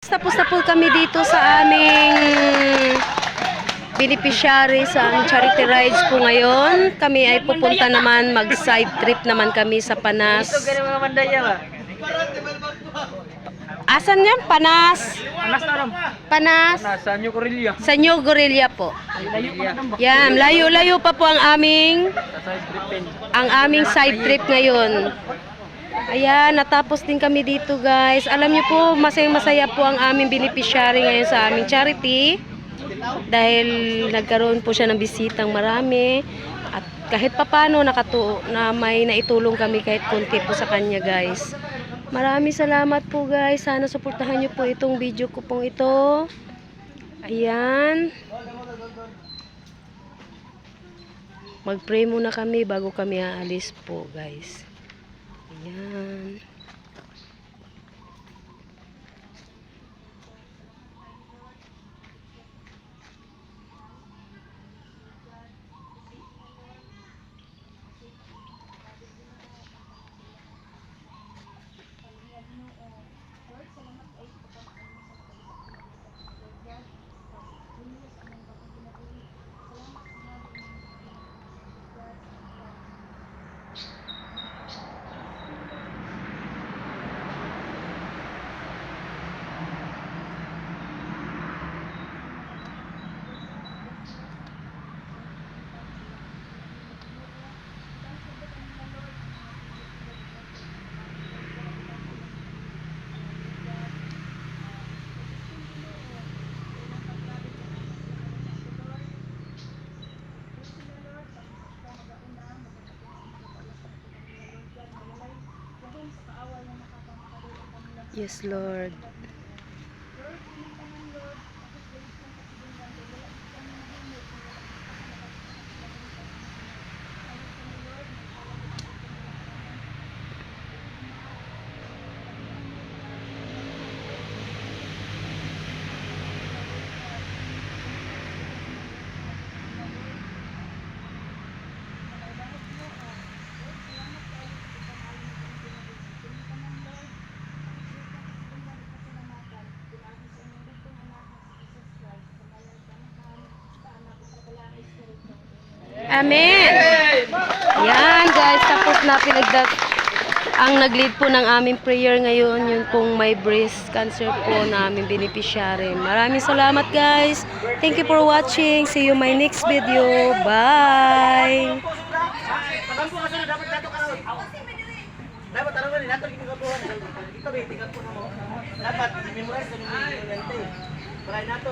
Tapos na po kami dito sa aming beneficiary sa charity rides po ngayon. Kami ay pupunta naman, mag-side trip naman kami sa Panas. Ito ganun mga mandaya ba? Asan yan? Panas? Panas na ram. Panas? Nasa New Corellia. Sa New Gorilla po. Layo pa na ba? Yan, layo-layo pa po ang aming side trip ngayon. Ayan, natapos din kami dito guys. Alam niyo po, masayang-masaya po ang aming beneficiary ngayon sa aming charity. Dahil nagkaroon po siya ng bisitang marami. At kahit papano na may naitulong kami kahit konti po sa kanya guys. Maraming salamat po guys. Sana suportahan niyo po itong video ko pong ito. Ayan. Mag-pray muna kami bago kami aalis po guys. Ayan. Yes, Lord. Amen. Yan guys, tapos na ang nag-lead po ng aming prayer ngayon, yung pong may breast cancer po na aming beneficiary. Maraming salamat guys. Thank you for watching. See you my next video. Bye. Dapat tanong ni nato ginabuhan. Ito ba tingnan po mo. Dapat memorize sa mga nato. Para nato